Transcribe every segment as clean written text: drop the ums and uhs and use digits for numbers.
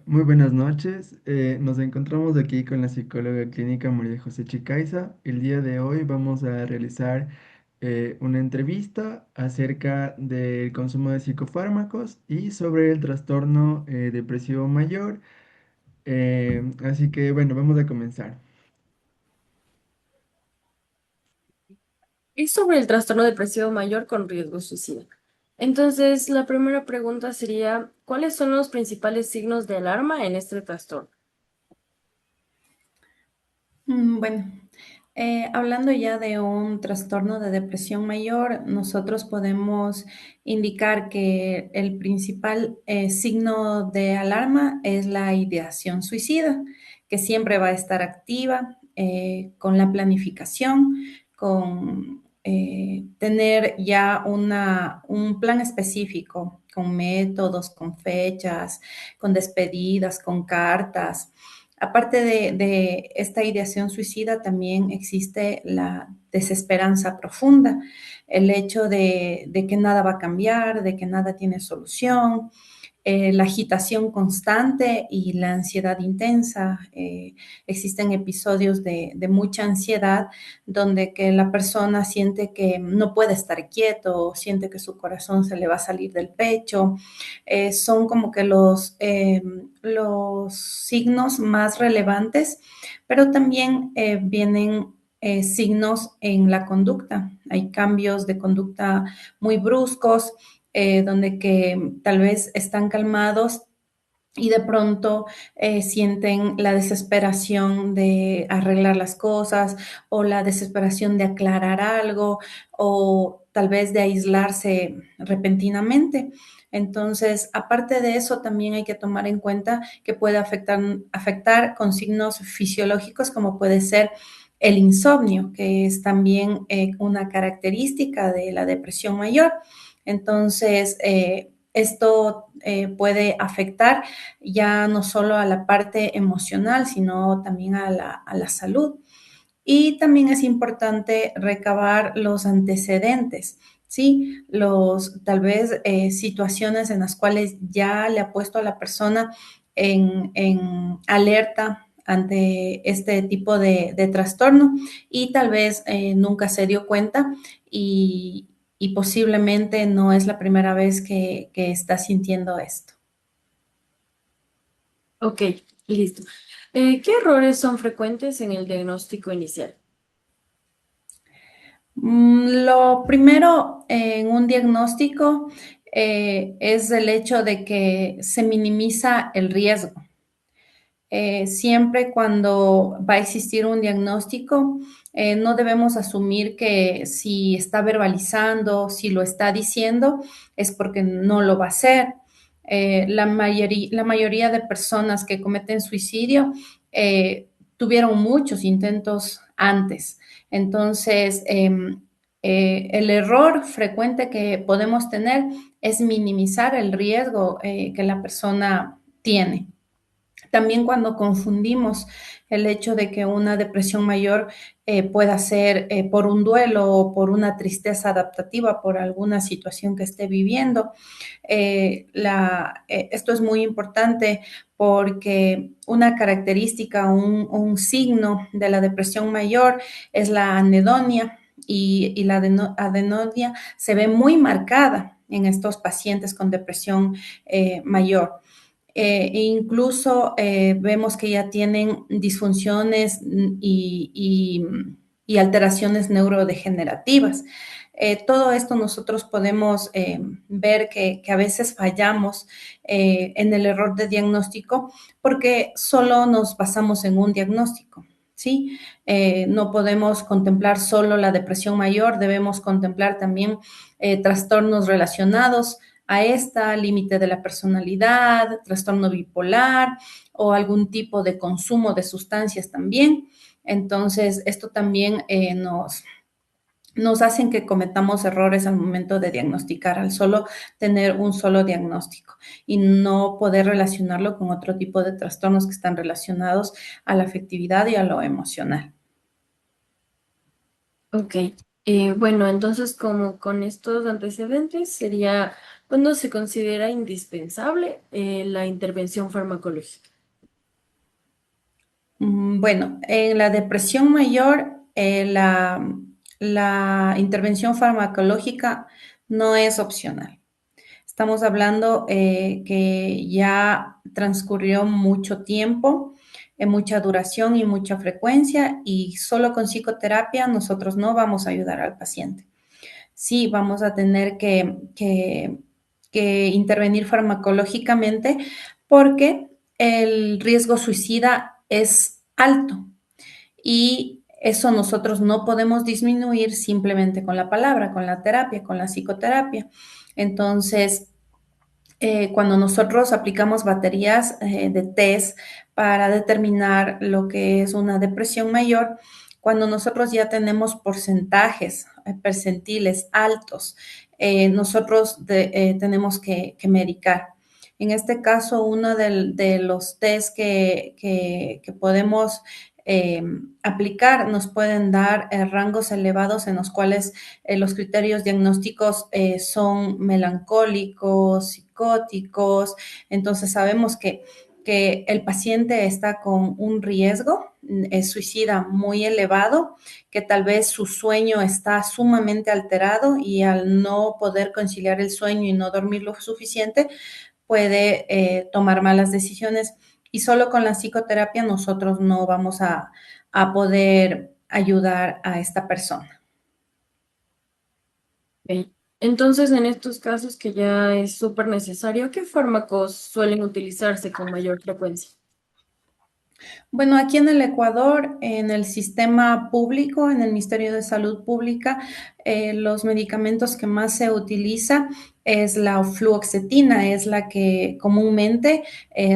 Muy buenas noches. Nos encontramos aquí con la psicóloga clínica María José Chicaiza. El día de hoy vamos a realizar una entrevista acerca del consumo de psicofármacos y sobre el trastorno depresivo mayor. Así que bueno, vamos a comenzar. Es sobre el trastorno depresivo mayor con riesgo suicida. Entonces, la primera pregunta sería, ¿cuáles son los principales signos de alarma en este trastorno? Bueno, hablando ya de un trastorno de depresión mayor, nosotros podemos indicar que el principal signo de alarma es la ideación suicida, que siempre va a estar activa con la planificación, con tener ya un plan específico, con métodos, con fechas, con despedidas, con cartas. Aparte de esta ideación suicida, también existe la desesperanza profunda, el hecho de que nada va a cambiar, de que nada tiene solución, la agitación constante y la ansiedad intensa. Existen episodios de mucha ansiedad donde que la persona siente que no puede estar quieto, siente que su corazón se le va a salir del pecho. Son como que los signos más relevantes, pero también vienen signos en la conducta. Hay cambios de conducta muy bruscos, donde que tal vez están calmados y de pronto sienten la desesperación de arreglar las cosas o la desesperación de aclarar algo o tal vez de aislarse repentinamente. Entonces, aparte de eso, también hay que tomar en cuenta que puede afectar con signos fisiológicos como puede ser el insomnio, que es también una característica de la depresión mayor. Entonces, esto puede afectar ya no solo a la parte emocional, sino también a la salud. Y también es importante recabar los antecedentes, ¿sí? Tal vez situaciones en las cuales ya le ha puesto a la persona en alerta ante este tipo de trastorno y tal vez nunca se dio cuenta y, y posiblemente no es la primera vez que está sintiendo esto. Ok, listo. ¿Qué errores son frecuentes en el diagnóstico inicial? Lo primero en un diagnóstico es el hecho de que se minimiza el riesgo. Siempre cuando va a existir un diagnóstico, no debemos asumir que si está verbalizando, si lo está diciendo, es porque no lo va a hacer. La mayoría de personas que cometen suicidio tuvieron muchos intentos antes. Entonces, el error frecuente que podemos tener es minimizar el riesgo que la persona tiene. También cuando confundimos el hecho de que una depresión mayor pueda ser por un duelo o por una tristeza adaptativa, por alguna situación que esté viviendo. Esto es muy importante porque una característica, un signo de la depresión mayor es la anedonia y la anedonia se ve muy marcada en estos pacientes con depresión mayor. Incluso vemos que ya tienen disfunciones y alteraciones neurodegenerativas. Todo esto nosotros podemos ver que a veces fallamos en el error de diagnóstico porque solo nos basamos en un diagnóstico. ¿Sí? No podemos contemplar solo la depresión mayor, debemos contemplar también trastornos relacionados a esta, límite de la personalidad, trastorno bipolar o algún tipo de consumo de sustancias también. Entonces, esto también nos hacen que cometamos errores al momento de diagnosticar, al solo tener un solo diagnóstico y no poder relacionarlo con otro tipo de trastornos que están relacionados a la afectividad y a lo emocional. Ok, bueno, entonces como con estos antecedentes sería ¿Cuándo se considera indispensable la intervención farmacológica? Bueno, en la depresión mayor, la intervención farmacológica no es opcional. Estamos hablando que ya transcurrió mucho tiempo, mucha duración y mucha frecuencia, y solo con psicoterapia nosotros no vamos a ayudar al paciente. Sí, vamos a tener que intervenir farmacológicamente porque el riesgo suicida es alto y eso nosotros no podemos disminuir simplemente con la palabra, con la terapia, con la psicoterapia. Entonces, cuando nosotros aplicamos baterías de test para determinar lo que es una depresión mayor, cuando nosotros ya tenemos porcentajes, percentiles altos, nosotros tenemos que medicar. En este caso, uno de los test que podemos aplicar nos pueden dar rangos elevados en los cuales los criterios diagnósticos son melancólicos, psicóticos, entonces sabemos que el paciente está con un riesgo suicida muy elevado, que tal vez su sueño está sumamente alterado y al no poder conciliar el sueño y no dormir lo suficiente, puede tomar malas decisiones y solo con la psicoterapia nosotros no vamos a poder ayudar a esta persona. Ok. Entonces, en estos casos que ya es súper necesario, ¿qué fármacos suelen utilizarse con mayor frecuencia? Bueno, aquí en el Ecuador, en el sistema público, en el Ministerio de Salud Pública, los medicamentos que más se utiliza es la fluoxetina, es la que comúnmente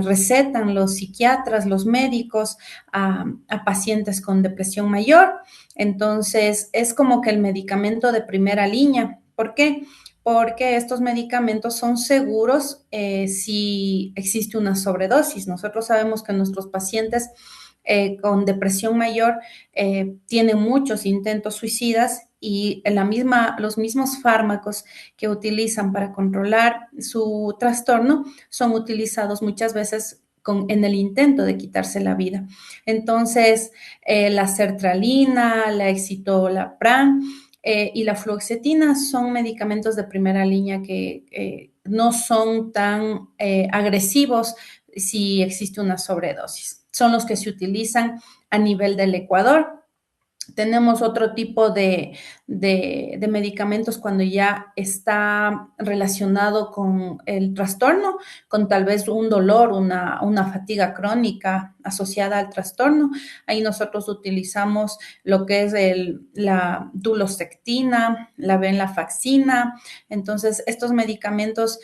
recetan los psiquiatras, los médicos a pacientes con depresión mayor. Entonces, es como que el medicamento de primera línea. ¿Por qué? Porque estos medicamentos son seguros si existe una sobredosis. Nosotros sabemos que nuestros pacientes con depresión mayor tienen muchos intentos suicidas y los mismos fármacos que utilizan para controlar su trastorno son utilizados muchas veces en el intento de quitarse la vida. Entonces, la sertralina, la escitalopram, y la fluoxetina son medicamentos de primera línea que no son tan agresivos si existe una sobredosis. Son los que se utilizan a nivel del Ecuador. Tenemos otro tipo de medicamentos cuando ya está relacionado con el trastorno, con tal vez un dolor, una fatiga crónica asociada al trastorno. Ahí nosotros utilizamos lo que es la dulostectina, la venlafaxina. Entonces, estos medicamentos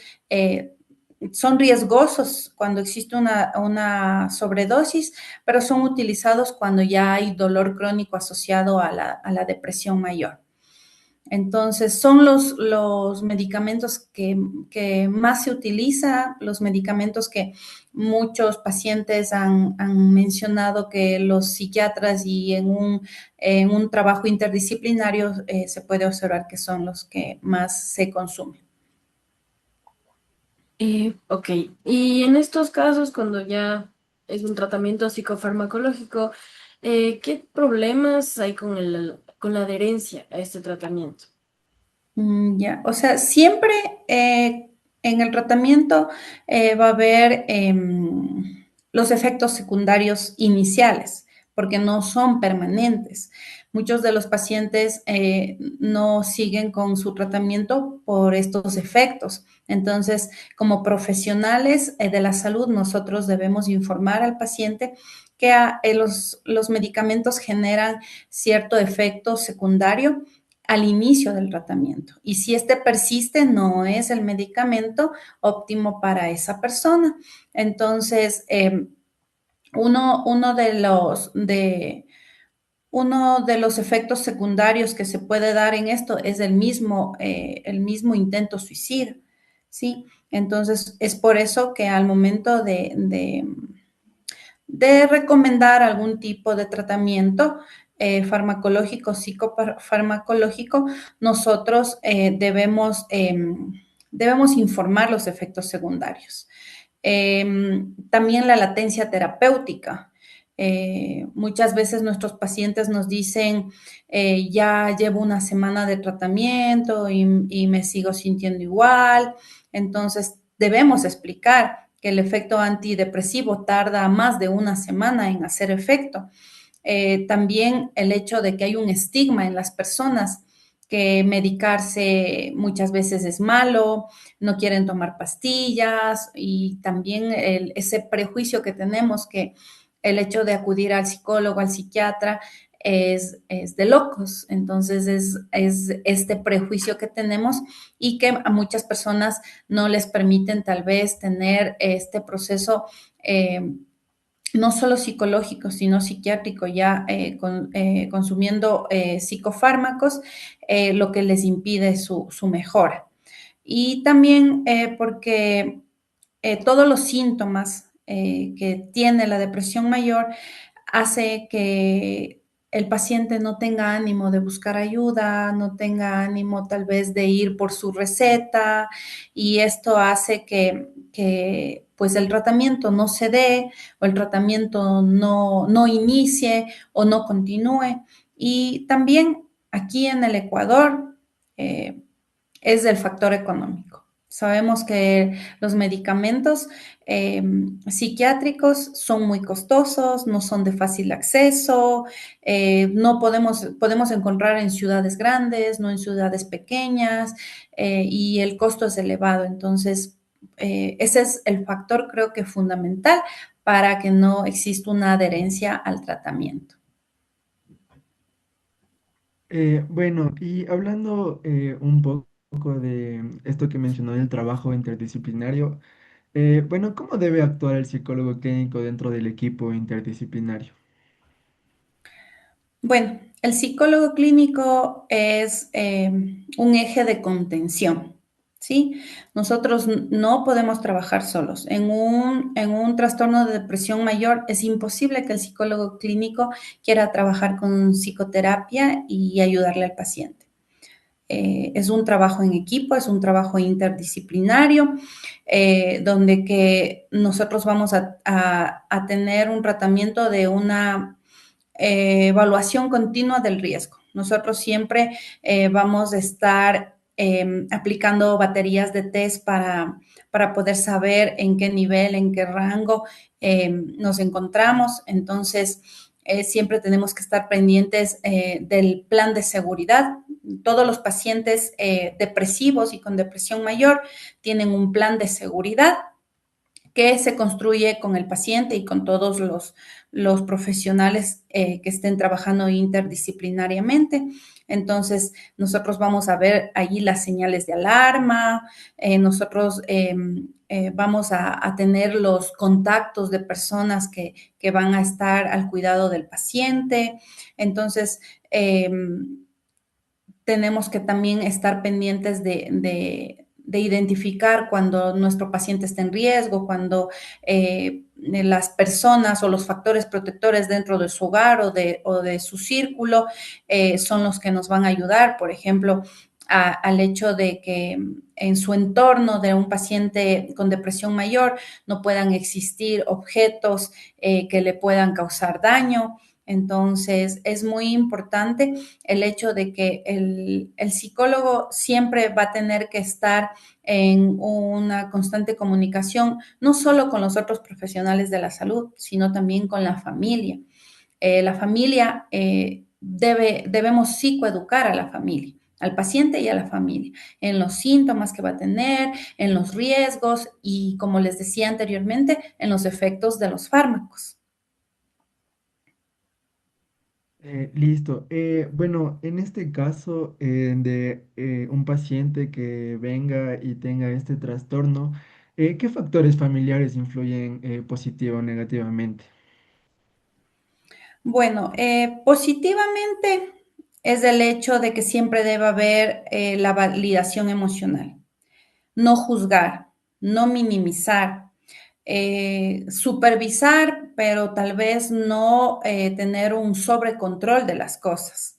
son riesgosos cuando existe una sobredosis, pero son utilizados cuando ya hay dolor crónico asociado a la depresión mayor. Entonces, son los medicamentos que más se utiliza, los medicamentos que muchos pacientes han mencionado que los psiquiatras y en un trabajo interdisciplinario se puede observar que son los que más se consumen. Ok, y en estos casos, cuando ya es un tratamiento psicofarmacológico, ¿qué problemas hay con la adherencia a este tratamiento? Ya, o sea, siempre en el tratamiento va a haber los efectos secundarios iniciales, porque no son permanentes. Muchos de los pacientes no siguen con su tratamiento por estos efectos. Entonces, como profesionales de la salud, nosotros debemos informar al paciente que los medicamentos generan cierto efecto secundario al inicio del tratamiento. Y si este persiste, no es el medicamento óptimo para esa persona. Entonces, uno uno de los efectos secundarios que se puede dar en esto es el mismo intento suicida, ¿sí? Entonces, es por eso que al momento de recomendar algún tipo de tratamiento farmacológico, psicofarmacológico, nosotros debemos debemos informar los efectos secundarios. También la latencia terapéutica. Muchas veces nuestros pacientes nos dicen, ya llevo una semana de tratamiento y me sigo sintiendo igual. Entonces, debemos explicar que el efecto antidepresivo tarda más de una semana en hacer efecto. También el hecho de que hay un estigma en las personas que medicarse muchas veces es malo, no quieren tomar pastillas y también ese prejuicio que tenemos que el hecho de acudir al psicólogo, al psiquiatra, es de locos. Entonces es este prejuicio que tenemos y que a muchas personas no les permiten tal vez tener este proceso. No solo psicológico, sino psiquiátrico, ya consumiendo psicofármacos, lo que les impide su mejora. Y también porque todos los síntomas que tiene la depresión mayor hace que el paciente no tenga ánimo de buscar ayuda, no tenga ánimo tal vez de ir por su receta y esto hace que pues el tratamiento no se dé o el tratamiento no inicie o no continúe. Y también aquí en el Ecuador eh, es del factor económico. Sabemos que los medicamentos psiquiátricos son muy costosos, no son de fácil acceso, no podemos encontrar en ciudades grandes, no en ciudades pequeñas, y el costo es elevado. Entonces, ese es el factor creo que fundamental para que no exista una adherencia al tratamiento. Bueno, y hablando un poco de esto que mencionó del trabajo interdisciplinario, bueno, ¿cómo debe actuar el psicólogo clínico dentro del equipo interdisciplinario? Bueno, el psicólogo clínico es un eje de contención, ¿sí? Nosotros no podemos trabajar solos. En un trastorno de depresión mayor es imposible que el psicólogo clínico quiera trabajar con psicoterapia y ayudarle al paciente. Es un trabajo en equipo, es un trabajo interdisciplinario, donde que nosotros vamos a tener un tratamiento de una evaluación continua del riesgo. Nosotros siempre vamos a estar aplicando baterías de test para poder saber en qué nivel, en qué rango nos encontramos. Entonces, siempre tenemos que estar pendientes del plan de seguridad. Todos los pacientes depresivos y con depresión mayor tienen un plan de seguridad que se construye con el paciente y con todos los profesionales que estén trabajando interdisciplinariamente. Entonces, nosotros vamos a ver allí las señales de alarma, nosotros vamos a tener los contactos de personas que van a estar al cuidado del paciente. Entonces, tenemos que también estar pendientes de identificar cuando nuestro paciente está en riesgo, cuando las personas o los factores protectores dentro de su hogar o de su círculo son los que nos van a ayudar. Por ejemplo, al hecho de que en su entorno de un paciente con depresión mayor no puedan existir objetos que le puedan causar daño. Entonces, es muy importante el hecho de que el psicólogo siempre va a tener que estar en una constante comunicación, no solo con los otros profesionales de la salud, sino también con la familia. La familia debemos psicoeducar a la familia, al paciente y a la familia, en los síntomas que va a tener, en los riesgos y, como les decía anteriormente, en los efectos de los fármacos. Listo. Bueno, en este caso de un paciente que venga y tenga este trastorno, ¿qué factores familiares influyen positiva o negativamente? Bueno, positivamente es el hecho de que siempre debe haber la validación emocional, no juzgar, no minimizar, supervisar, pero tal vez no tener un sobrecontrol de las cosas.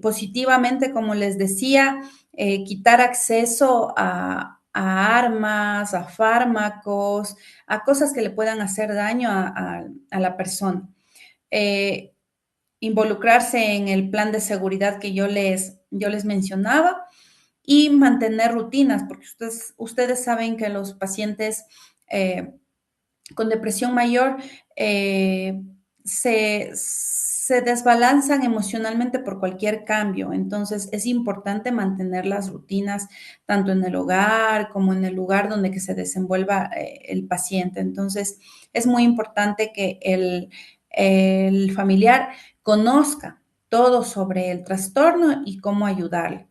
Positivamente, como les decía, quitar acceso a armas, a fármacos, a cosas que le puedan hacer daño a la persona. Eh, Involucrarse en el plan de seguridad que yo les mencionaba y mantener rutinas, porque ustedes saben que los pacientes con depresión mayor eh, se desbalanzan emocionalmente por cualquier cambio. Entonces es importante mantener las rutinas tanto en el hogar como en el lugar donde que se desenvuelva el paciente. Entonces es muy importante que el familiar conozca todo sobre el trastorno y cómo ayudarle.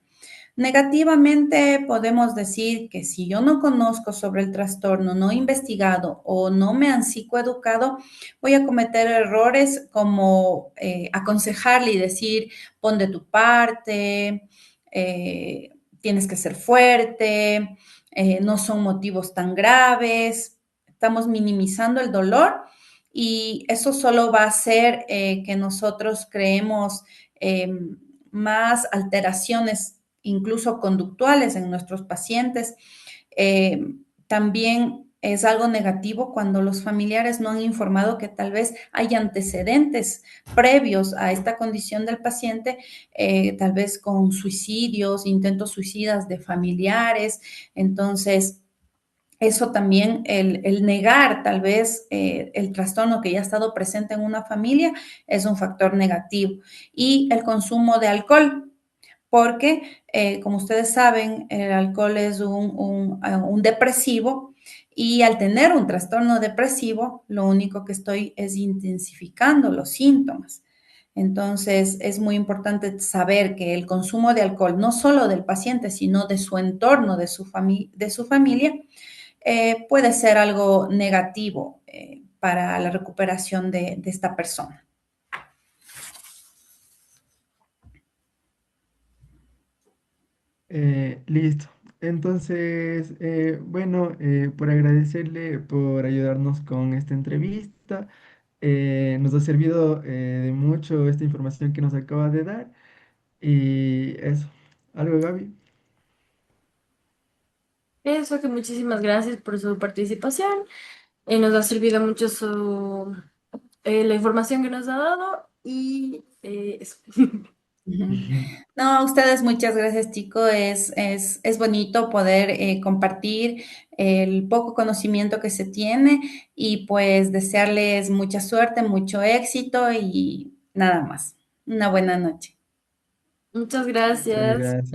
Negativamente podemos decir que si yo no conozco sobre el trastorno, no he investigado o no me han psicoeducado, voy a cometer errores como aconsejarle y decir, pon de tu parte, tienes que ser fuerte, no son motivos tan graves, estamos minimizando el dolor y eso solo va a hacer que nosotros creemos más alteraciones incluso conductuales en nuestros pacientes. También es algo negativo cuando los familiares no han informado que tal vez hay antecedentes previos a esta condición del paciente, tal vez con suicidios, intentos suicidas de familiares. Entonces, eso también, el negar tal vez el trastorno que ya ha estado presente en una familia es un factor negativo. Y el consumo de alcohol, porque, como ustedes saben, el alcohol es un depresivo y al tener un trastorno depresivo, lo único que estoy es intensificando los síntomas. Entonces, es muy importante saber que el consumo de alcohol, no solo del paciente, sino de su entorno, de su familia, puede ser algo negativo para la recuperación de esta persona. Listo. Entonces, bueno, por agradecerle por ayudarnos con esta entrevista. Nos ha servido de mucho esta información que nos acaba de dar. Y eso. ¿Algo, Gaby? Eso, que muchísimas gracias por su participación. Nos ha servido mucho la información que nos ha dado y eso. Ujú. No, a ustedes muchas gracias, chico. Es bonito poder compartir el poco conocimiento que se tiene y pues desearles mucha suerte, mucho éxito y nada más. Una buena noche. Muchas Muchas gracias. gracias.